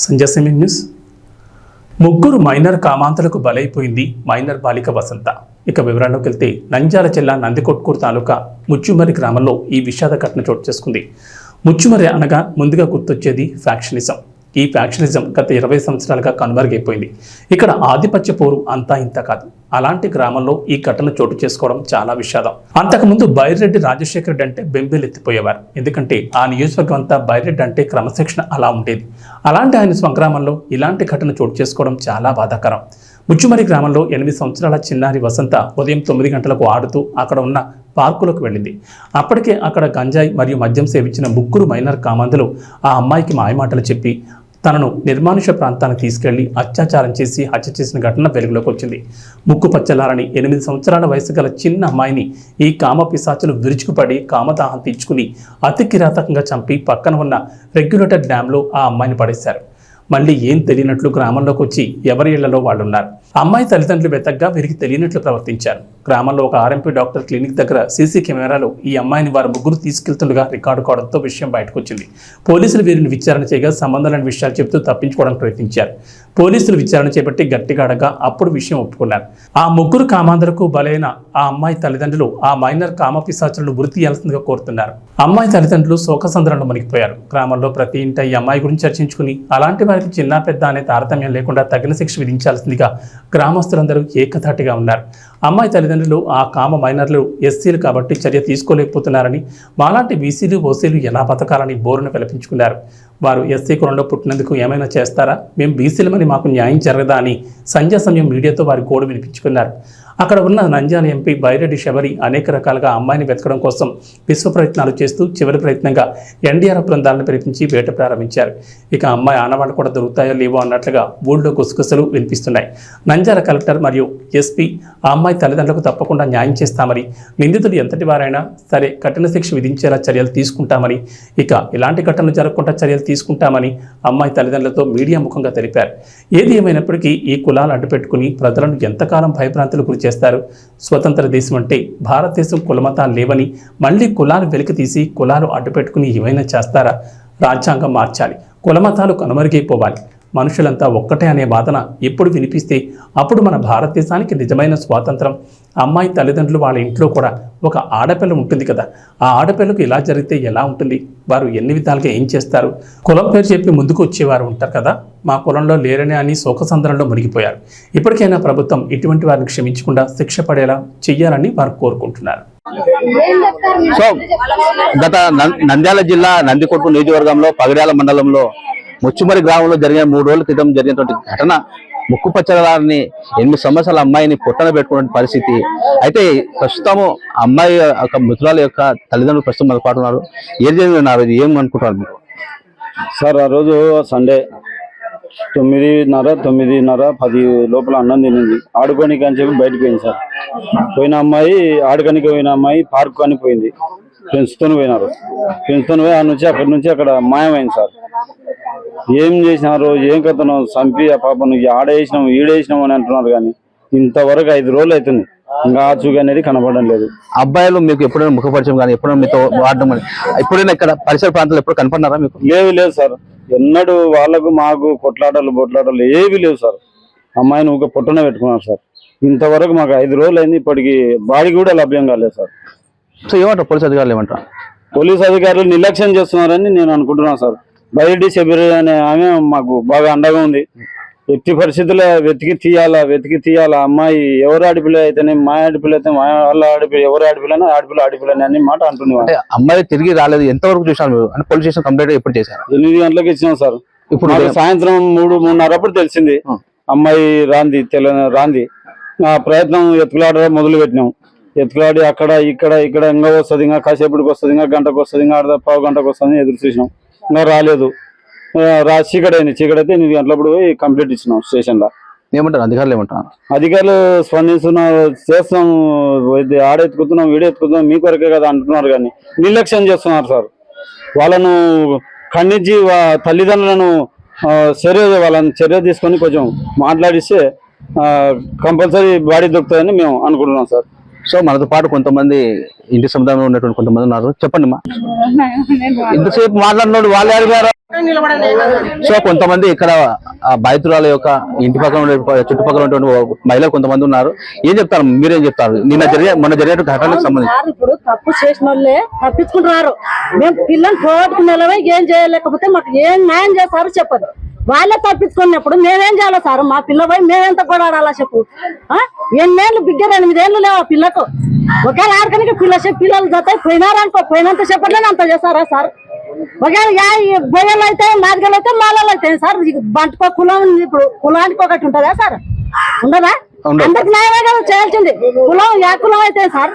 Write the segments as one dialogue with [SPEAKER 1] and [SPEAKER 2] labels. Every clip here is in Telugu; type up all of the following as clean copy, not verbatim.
[SPEAKER 1] సంజయ్ న్యూస్. ముగ్గురు మైనర్ కామాంతలకు బలైపోయింది మైనర్ బాలిక వసంత. ఇక వివరాల్లోకి వెళ్తే నంద్యాల జిల్లా నందికొట్కూరు తాలూకా ముచ్చుమర్రి గ్రామంలో ఈ విషాద ఘటన చోటు చేసుకుంది. ముచ్చుమర్రి అనగా ముందుగా గుర్తొచ్చేది ఫ్యాక్షనిజం. ఈ ఫ్యాక్షనిజం గత 20 సంవత్సరాలుగా కనుమరుగైపోయింది. ఇక్కడ ఆధిపత్య పోరు అంతా ఇంత కాదు. అలాంటి గ్రామంలో ఈ ఘటన చోటు చేసుకోవడం చాలా విషాదం. అంతకుముందు బైరెడ్డి రాజశేఖర రెడ్డి అంటే బెంబేలెత్తిపోయేవారు. ఎందుకంటే ఆ నియోజకవర్గం అంతా బైరెడ్డి అంటే క్రమశిక్షణ అలా ఉండేది. అలాంటి ఆయన స్వగ్రామంలో ఇలాంటి ఘటన చోటు చేసుకోవడం చాలా బాధాకరం. ముచ్చుమర్రి గ్రామంలో 8 సంవత్సరాల చిన్నారి వసంత ఉదయం 9 గంటలకు ఆడుతూ అక్కడ ఉన్న పార్కులకు వెళ్ళింది. అప్పటికే అక్కడ గంజాయి మరియు మద్యం సేవించిన ముగ్గురు మైనర్ కామాంధులు ఆ అమ్మాయికి మాయమాటలు చెప్పి తనను నిర్మానుష ప్రాంతానికి తీసుకెళ్లి అత్యాచారం చేసి హత్య చేసిన ఘటన వెలుగులోకి వచ్చింది. ముక్కు పచ్చలారని 8 సంవత్సరాల వయసు గల చిన్న అమ్మాయిని ఈ కామ పిశాచులు విరుచుకుపడి కామదాహం తీర్చుకుని అతి కిరాతకంగా చంపి పక్కన ఉన్న రెగ్యులేటర్ డ్యాంలో ఆ అమ్మాయిని పడేశారు. మళ్ళీ ఏం తెలియనట్లు గ్రామంలోకి వచ్చి ఎవరి ఇళ్లలో వాళ్ళున్నారు. అమ్మాయి తల్లిదండ్రులు వెతగ్గా వీరికి తెలియనట్లు ప్రవర్తించారు. గ్రామంలో ఒక ఆర్ఎంపీ డాక్టర్ క్లినిక్ దగ్గర సీసీ కెమెరాలో ఈ అమ్మాయిని వారు ముగ్గురు తీసుకెళ్తుండగా రికార్డు కావడంతో విషయం బయటకు వచ్చింది. పోలీసులు వీరిని విచారణ చేయగా సంబంధం లేని విషయాలు చెబుతూ తప్పించుకోవడానికి ప్రయత్నించారు. పోలీసులు విచారణ చేపట్టి గట్టిగా అడగా అప్పుడు విషయం ఒప్పుకున్నారు. ఆ ముగ్గురు కామాంధులకు బలైన ఆ అమ్మాయి తల్లిదండ్రులు ఆ మైనర్ కామ పిశాచులను ఉరి తీయాల్సిందిగా కోరుతున్నారు. అమ్మాయి తల్లిదండ్రులు శోకసంద్రంలో మునిగిపోయారు. గ్రామంలో ప్రతి ఇంట ఈ అమ్మాయి గురించి చర్చించుకుని అలాంటి వారికి చిన్న పెద్ద అనే తారతమ్యం లేకుండా తగిన శిక్ష విధించాల్సిందిగా గ్రామస్తులందరూ ఏకధాటిగా ఉన్నారు. అమ్మాయి తల్లిదండ్రులు ఆ కామ మైనర్లు ఎస్సీలు కాబట్టి చర్య తీసుకోలేకపోతున్నారని, మాలాంటి బీసీలు ఓసీలు ఎలా బతకాలని బోరును విలపించుకున్నారు. వారు ఎస్సీ కులంలో పుట్టినందుకు ఏమైనా చేస్తారా, మేము బీసీలమని మాకు న్యాయం జరగదా అని సంధ్యాసమయం మీడియాతో వారి గోడు వినిపించుకున్నారు. అక్కడ ఉన్న నంద్యాల ఎంపీ బైరెడ్డి శబరి అనేక రకాలుగా అమ్మాయిని వెతకడం కోసం విశ్వ ప్రయత్నాలు చేస్తూ చివరి ప్రయత్నంగా ఎన్డీఆర్ఎఫ్ బృందాలను పిలిపించి వేట ప్రారంభించారు. ఇక అమ్మాయి ఆనవాళ్ళు కూడా దొరుకుతాయో లేవో అన్నట్లుగా ఊళ్ళో గుసగుసలు వినిపిస్తున్నాయి. నంద్యాల కలెక్టర్ మరియు ఎస్పీ ఆ అమ్మాయి తల్లిదండ్రులకు తప్పకుండా న్యాయం చేస్తామని, నిందితులు ఎంతటి వారైనా సరే కఠిన శిక్ష విధించేలా చర్యలు తీసుకుంటామని, ఇక ఇలాంటి ఘటనలు జరగకుండా చర్యలు తీసుకుంటామని అమ్మాయి తల్లిదండ్రులతో మీడియా ముఖంగా తెలిపారు. ఏది ఏమైనప్పటికీ ఈ కులాలు అడ్డుపెట్టుకుని ప్రజలను ఎంతకాలం భయభ్రాంతులు గురి చేస్తారు? స్వతంత్ర దేశం అంటే భారతదేశం కులమతాలు లేవని మళ్ళీ కులాలు వెలికి తీసి కులాలు అడ్డుపెట్టుకుని ఏమైనా చేస్తారా? రాజ్యాంగం మార్చాలి, కులమతాలు కనుమరుగైపోవాలి, మనుషులంతా ఒక్కటే అనే వాదన ఎప్పుడు వినిపిస్తే అప్పుడు మన భారతదేశానికి నిజమైన స్వాతంత్రం. అమ్మాయి తల్లిదండ్రులు వాళ్ళ ఇంట్లో కూడా ఒక ఆడపిల్ల ఉంటుంది కదా, ఆ ఆడపిల్లకు ఇలా జరిగితే ఎలా ఉంటుంది? వారు ఎన్ని విధాలుగా ఏం చేస్తారు? కులం పేరు చెప్పి ముందుకు వచ్చేవారు ఉంటారు కదా, మా కులంలో లేరని అని శోకసంద్రంలో మునిగిపోయారు. ఇప్పటికైనా ప్రభుత్వం ఇటువంటి వారిని క్షమించకుండా శిక్ష పడేలా చెయ్యాలని వారు కోరుకుంటున్నారు.
[SPEAKER 2] సో గత నంద్యాల జిల్లా నందికొట్కూరు నియోజకవర్గంలో పగడ్యాల మండలంలో ముచ్చుమర్రి గ్రామంలో జరిగిన 3 రోజుల క్రితం జరిగినటువంటి ఘటన ముక్కు పచ్చలారని 8 సంవత్సరాల అమ్మాయిని పొట్టన పెట్టుకునే పరిస్థితి. అయితే ప్రస్తుతము అమ్మాయి యొక్క మృతురాల యొక్క తల్లిదండ్రులు ప్రస్తుతం మనకు పాటు ఉన్నారు. ఏం జరిగినారు, ఏం అనుకుంటున్నారు మీరు?
[SPEAKER 3] సార్ ఆ రోజు సండే 9:30, 10 లోపల అన్నం తినింది. ఆడుకోనికి అని చెప్పి బయటకు పోయింది సార్. పోయిన అమ్మాయి ఆడుకోనికి పోయిన అమ్మాయి పార్క్ అని పోయింది. ఫ్రెండ్స్తో పోయినారు. ఫ్రెండ్స్తో పోయి అక్కడి నుంచి అక్కడ మాయమైంది సార్. ఏం చేసినారు, ఏం కథను చంపి ఆ పాపను ఆడేసినాము ఈడేసినాము అని అంటున్నారు. కానీ ఇంతవరకు 5 రోజులు అవుతుంది, ఇంకా ఆచూగా అనేది కనపడడం లేదు.
[SPEAKER 2] అబ్బాయిలు మీకు ఎప్పుడైనా ముఖపరిచయం కానీ ఎప్పుడైనా మీతో వాడడం కానీ ఎప్పుడైనా ఇక్కడ పరిసర ప్రాంతాలు ఎప్పుడు కనపడినారా మీకు?
[SPEAKER 3] లేదు సార్, ఎన్నడూ వాళ్ళకు మాకు బొట్లాటలు ఏవి లేవు సార్. అమ్మాయిని ఒక పొట్టన పెట్టుకున్నారు సార్. ఇంతవరకు మాకు 5 రోజులు అయింది, ఇప్పటికి బాడీ కూడా లభ్యం కాలేదు సార్.
[SPEAKER 2] సో ఏమంటారు పోలీసు అధికారులు? ఏమంటారు?
[SPEAKER 3] పోలీసు అధికారులు నిర్లక్ష్యం చేస్తున్నారని నేను అనుకుంటున్నాను సార్. బైరెడ్డి శబరి అనే ఆమె మాకు బాగా అండగా ఉంది. ఎట్టి పరిస్థితుల్లో వెతికి తీయాలా. అమ్మాయి ఎవరు ఆడపిల్ల అయితేనే, మా ఆడపిల్ల అయితే మా వాళ్ళ ఆడపిల్ల, ఎవరు ఆడపిల్లని అని మాట అంటున్నాను.
[SPEAKER 2] అమ్మాయి తిరిగి రాలేదు, ఎంతవరకు చూసాను మీరు? అంటే పోలీస్ స్టేషన్ కంప్లైంట్ ఎప్పుడు చేశారు?
[SPEAKER 3] 8 గంటలకు ఇచ్చినాం సార్. ఇప్పుడు సాయంత్రం 3:30 అప్పుడు తెలిసింది అమ్మాయి రాంది. ఆ ప్రయత్నం ఎత్తుకులాడ మొదలు పెట్టినాం. ఎత్తుకులాడి అక్కడ ఇక్కడ ఇంకా వస్తుంది, ఇంకా కాసేపటికి వస్తుంది, ఇంకా గంటకు వస్తుంది, ఇంకా పావు గంటకు వస్తుంది ఎదురు చూసినాం. ఇంకా రాలేదు. చీకటి అయితే 8 గంటలప్పుడు పోయి కంప్లీట్ ఇచ్చినాం స్టేషన్లో.
[SPEAKER 2] ఏమంటారు అధికారులు? ఏమంటారు
[SPEAKER 3] అధికారులు? స్పందిస్తున్నారు, చేస్తాం, ఆడెత్తుకుతున్నాం, వీడెత్తుకుతున్నాం, మీ కొరకే కదా అంటున్నారు. కానీ నిర్లక్ష్యం చేస్తున్నారు సార్. వాళ్ళను ఖండించి తల్లిదండ్రులను చర్య తీసుకొని కొంచెం మాట్లాడిస్తే కంపల్సరీ బాడీ దొరుకుతుందని మేము అనుకుంటున్నాం సార్.
[SPEAKER 2] సో మనతో పాటు కొంతమంది ఇంటి సముదాయంలో ఉన్నటువంటి కొంతమంది ఉన్నారు. చెప్పండి అమ్మా, ఇంతసేపు మాట్లాడినోడు వాళ్ళు అడిగారు. సో కొంతమంది ఇక్కడ బాధితురాల యొక్క ఇంటి పక్కన ఉండే చుట్టుపక్కల ఉన్నటువంటి మహిళలు కొంతమంది ఉన్నారు. ఏం చెప్తారు, మీరేం చెప్తారు మొన్న జరిగే ఘటనకు సంబంధించి?
[SPEAKER 4] ఇప్పుడు తప్పు చేసిన వాళ్ళే తప్పించుకుంటున్నారు. మేము పిల్లలు పోగొట్టుకుని నిలవై ఏం చేయలేకపోతే మాకు ఏం న్యాయం చేస్తారో చెప్పదు. వాళ్ళే తప్పించుకున్నప్పుడు మేమేం చేయాలి సార్? మా పిల్ల పోయి మేమెంత పోరాడాలా చెప్పు? ఎన్నేళ్ళు బిగ్గర 8 ఏళ్ళు లేవు ఆ పిల్లకు. ఒకేళ ఆడకనికి పిల్లలు జత పోయినారనుకో, పోయినంత చెప్పట్లేదు అంత చేస్తారా సార్? ఒకవేళ బొయ్యలు అయితే మాదిగలు అయితే మాలలు అయితే సార్ బంటుకో కులం ఉంది. ఇప్పుడు కులానికి ఒకటి ఉంటుందా సార్? ఉండదా? అందరికి న్యాయమే కదా చేయాల్సింది. కులం కులం అయితే సార్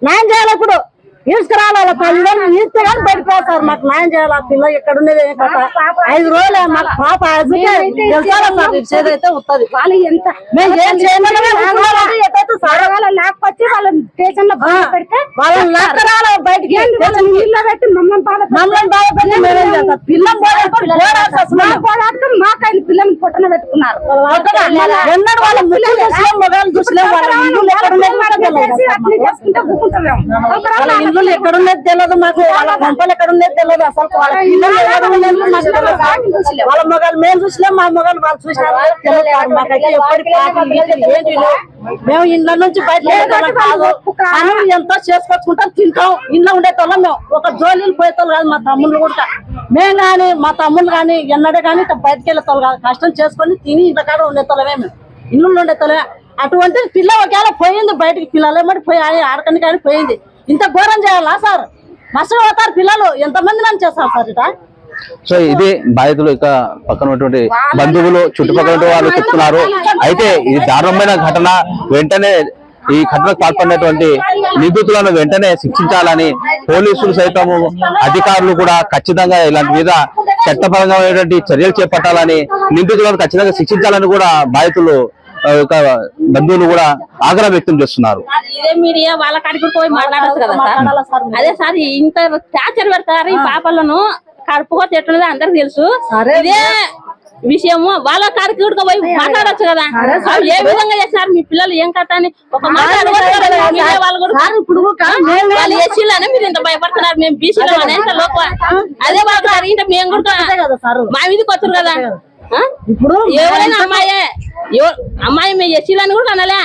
[SPEAKER 4] న్యాయం చేయాలి. ఇప్పుడు తీసుకురావాలి వాళ్ళ తల్లిదండ్రులు తీస్తే కానీ బయటకు రాదు సార్. మాకు న్యాయం చేయాలి. ఆ పిల్ల ఎక్కడ ఉండేది ఏం కథ? 5 రోజులే మాకు పాప తెలుసాలా సార్? ఇచ్చేదైతే వస్తుంది. వాళ్ళు ఎంత మేము ఏం లేకపోతే వాళ్ళ స్టేషన్ లో పెడితే వాళ్ళని లెక్కరాల బయటికి పెట్టి మమ్మల్ని బాధపెట్టి మేమేం చేస్తాం? పిల్లలు మాకైనా పిల్లల్ని పొట్టన పెట్టుకున్నారు. ఎన్నడూ వాళ్ళ ముఖ్యం చూసలేం, మొబైల్ చూసలేం. వాళ్ళ ఇల్లు ఎక్కడున్నది తెలియదు మాకు. వాళ్ళ గంపలు ఎక్కడున్నది తెలియదు. అసలు వాళ్ళ పిల్లలు వాళ్ళ మొగాలు మేము చూసలేం, మా మొగాలు వాళ్ళు చూసినారు తెలియదు. మాకైతే ఎప్పటికీ ఏంటి మేము ఇళ్ళ నుంచి బయట కాదు. ఎంతో చేసుకొచ్చుకుంటాం, తింటాం. ఇంట్లో ఉండేతోళ్ళం మేము. ఒక జోలీలు పోయేతోళ్ళు కాదు మా తమ్ముళ్ళు కూడా. మేము కానీ మా తమ్ముళ్ళు కానీ ఎన్నడే కానీ బయటకు వెళ్ళేతోళ్ళు కాదు. కష్టం చేసుకొని తిని ఇంట్లో కాడ ఉండేతోళ్ళమే మేము, ఇల్లు ఉండేతోళ్ళమే. అటువంటి పిల్ల ఒకవేళ పోయింది బయటకి, పిల్లలేమటి పోయి ఆడకని కానీ పోయింది. ఇంత ఘోరం చేయాలా సార్? నష్టపోతారు పిల్లలు. ఎంతమంది నన్ను చేస్తారు సార్ ఇట?
[SPEAKER 2] సో ఇది బాధితులు ఇక పక్కన ఉన్నటువంటి బంధువులు చుట్టుపక్కల వాళ్ళు చెప్తున్నారు. అయితే ఇది దారుణమైన ఘటన. వెంటనే ఈ ఘటనకు పాల్పడినటువంటి నిందితులను వెంటనే శిక్షించాలని పోలీసులు సైతం అధికారులు కూడా ఖచ్చితంగా ఇలాంటి మీద చట్టపరమైన చర్యలు చేపట్టాలని, నిందితులను ఖచ్చితంగా శిక్షించాలని కూడా బాధితులు బంధువులు కూడా ఆగ్రహం వ్యక్తం చేస్తున్నారు.
[SPEAKER 5] ఇదే మీడియా వాళ్ళ కాడికి పోయి మాట్లాడచ్చు కదా సార్. అదే సార్ ఇంత టార్చర్ పెడతారు ఈ పాపలను. కడుపుకోతే ఎట్లున్నదో అందరికి తెలుసు. ఇదే విషయము వాళ్ళ కాడికి కూడా పోయి మాట్లాడచ్చు కదా. ఏ విధంగా చేస్తారు మీ పిల్లలు ఏం కథ అని ఒక వాళ్ళు కూడా వాళ్ళు ఎస్సీలోనే మీరు ఇంత భయపడుతున్నారు, మేము బీసీలో ఎంత లోప అదే వాళ్ళు అడిగింటే మేము కూడా మా మీదకి వచ్చారు కదా. ఇప్పుడు ఎవరైనా అమ్మాయి మేము ఎస్సీలని కూడా అనలే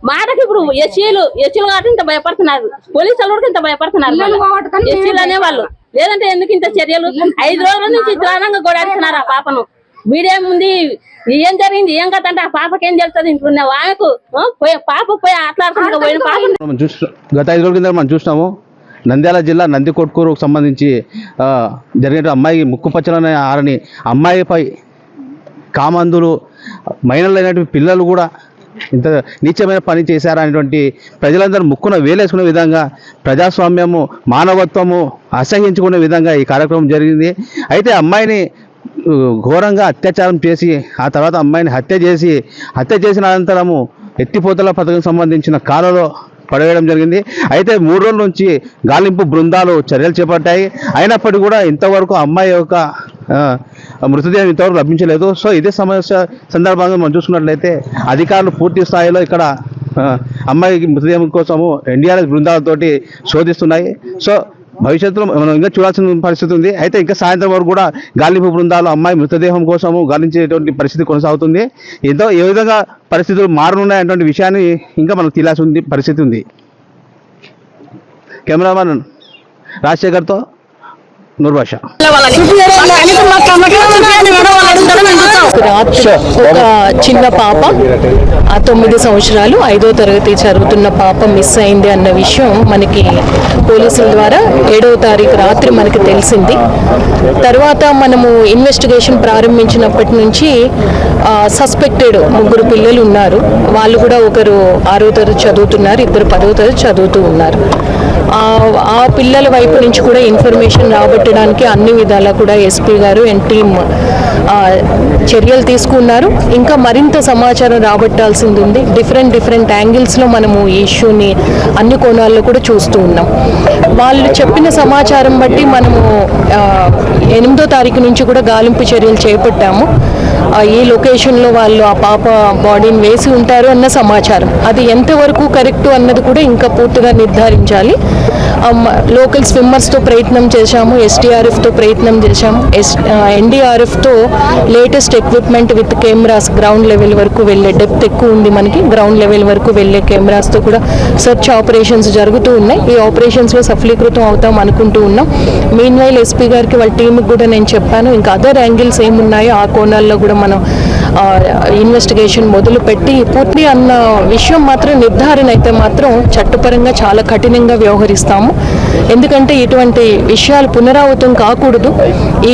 [SPEAKER 5] మాటకి. ఇప్పుడు ఎస్సీలు కాబట్టి ఇంత భయపడుతున్నారు, పోలీసులు కూడా ఇంత భయపడుతున్నారు ఎస్సీలు అనే వాళ్ళు. లేదంటే ఎందుకు ఇంత చర్యలు? 5 రోజుల నుంచి దారుణంగా గొడాడుతున్నారు ఆ పాపను. మీడియా ఉంది ఏం జరిగింది ఏం కథ అంటే ఆ పాపకి ఏం జరుగుతుంది? ఇంట్లో ఆమెకు పాప పోయి ఆటలాడుతున్నా పోయిన పాప.
[SPEAKER 2] గత 5 రోజుల కింద మనం చూసినాము నంద్యాల జిల్లా నందికొట్కూరుకు సంబంధించి జరిగిన అమ్మాయి ముక్కుపచ్చలనే ఆరని అమ్మాయిపై కామందులు మైనర్లైనటువంటి పిల్లలు కూడా ఇంత నీచమైన పని చేశారనేటువంటి ప్రజలందరూ ముక్కున వేలేసుకునే విధంగా ప్రజాస్వామ్యము మానవత్వము అసహించుకునే విధంగా ఈ కార్యక్రమం జరిగింది. అయితే అమ్మాయిని ఘోరంగా అత్యాచారం చేసి ఆ తర్వాత అమ్మాయిని హత్య చేసిన అనంతరము ఎత్తిపోతల పథకం సంబంధించిన కాలలో పడవేయడం జరిగింది. అయితే 3 రోజుల నుంచి గాలింపు బృందాలు చర్యలు చేపట్టాయి. అయినప్పటికీ కూడా ఇంతవరకు అమ్మాయి యొక్క మృతదేహం ఇంతవరకు లభించలేదు. సో ఇదే సమస్య సందర్భంగా మనం చూసుకున్నట్లయితే అధికారులు పూర్తి స్థాయిలో ఇక్కడ అమ్మాయి మృతదేహం కోసము ఎన్డీఆర్ఎఫ్ బృందాలతోటి శోధిస్తున్నాయి. సో భవిష్యత్తులో మనం ఇంకా చూడాల్సిన పరిస్థితి ఉంది. అయితే ఇంకా సాయంత్రం వరకు కూడా గాలింపు బృందాలు అమ్మాయి మృతదేహం కోసము గాలించేటువంటి పరిస్థితి కొనసాగుతుంది. ఏ విధంగా పరిస్థితులు మారనున్నాయటువంటి విషయాన్ని ఇంకా మనకు తెలియాల్సిన పరిస్థితి ఉంది. కెమెరామెన్ రాజశేఖర్తో నూర్భాష.
[SPEAKER 6] ఒక చిన్న పాప 9 సంవత్సరాలు 5వ తరగతి చదువుతున్న పాప మిస్ అయింది అన్న విషయం మనకి పోలీసుల ద్వారా 7వ తారీఖు రాత్రి మనకి తెలిసింది. తర్వాత మనము ఇన్వెస్టిగేషన్ ప్రారంభించినప్పటి నుంచి సస్పెక్టెడ్ 3 పిల్లలు ఉన్నారు. వాళ్ళు కూడా ఒకరు 6వ తరగతి చదువుతున్నారు, 2 10వ తరగతి చదువుతూ ఉన్నారు. ఆ పిల్లల వైపు నుంచి కూడా ఇన్ఫర్మేషన్ రాబట్టడానికి అన్ని విధాలా కూడా ఎస్పీ గారు అండ్ టీమ్ చర్యలు తీసుకున్నారు. ఇంకా మరింత సమాచారం రాబట్టాల్సింది ఉంది. డిఫరెంట్ యాంగిల్స్లో మనము ఈ ఇష్యూని అన్ని కోణాల్లో కూడా చూస్తూ ఉన్నాం. వాళ్ళు చెప్పిన సమాచారం బట్టి మనము 8వ తారీఖు నుంచి కూడా గాలింపు చర్యలు చేపట్టాము. ఈ లొకేషన్లో వాళ్ళు ఆ పాప బాడీని వేసి ఉంటారు అన్న సమాచారం. అది ఎంతవరకు కరెక్ట్ అన్నది కూడా ఇంకా పూర్తిగా నిర్ధారించాలి. లోకల్ స్విమ్మర్స్తో ప్రయత్నం చేశాము, ఎస్టీఆర్ఎఫ్తో ప్రయత్నం చేశాము, ఎన్డీఆర్ఎఫ్తో latest equipment with cameras ground level వరకు వెళ్ళే, డెప్త్ ఎక్కువ ఉంది మనకి, గ్రౌండ్ లెవెల్ వరకు వెళ్ళే కెమెరాస్తో కూడా సెర్చ్ ఆపరేషన్స్ జరుగుతూ ఉన్నాయి. ఈ ఆపరేషన్స్లో సఫలీకృతం అవుతాం అనుకుంటూ ఉన్నాం. మీన్ వైల్ ఎస్పీ గారికి వాళ్ళ టీంకి కూడా నేను చెప్పాను, ఇంకా అదర్ యాంగిల్స్ ఏమున్నాయో ఆ కోణాల్లో కూడా మనం ఇన్వెస్టిగేషన్ మొదలుపెట్టి పూర్తి అన్న విషయం మాత్రం నిర్ధారణ అయితే మాత్రం చట్టపరంగా చాలా కఠినంగా వ్యవహరిస్తాము. ఎందుకంటే ఇటువంటి విషయాలు పునరావృతం కాకూడదు.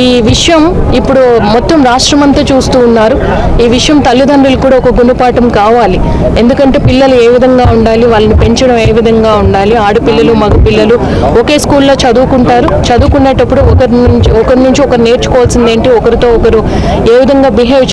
[SPEAKER 6] ఈ విషయం ఇప్పుడు మొత్తం రాష్ట్రమంతా చూస్తూ ఉన్నారు. ఈ విషయం తల్లిదండ్రులు కూడా ఒక గుణపాఠం కావాలి. ఎందుకంటే పిల్లలు ఏ విధంగా ఉండాలి, వాళ్ళని పెంచడం ఏ విధంగా ఉండాలి, ఆడపిల్లలు మగపిల్లలు ఒకే స్కూల్లో చదువుకుంటారు. చదువుకునేటప్పుడు ఒకరి నుంచి ఒకరు నేర్చుకోవాల్సింది ఏంటి, ఒకరితో ఒకరు ఏ విధంగా బిహేవ్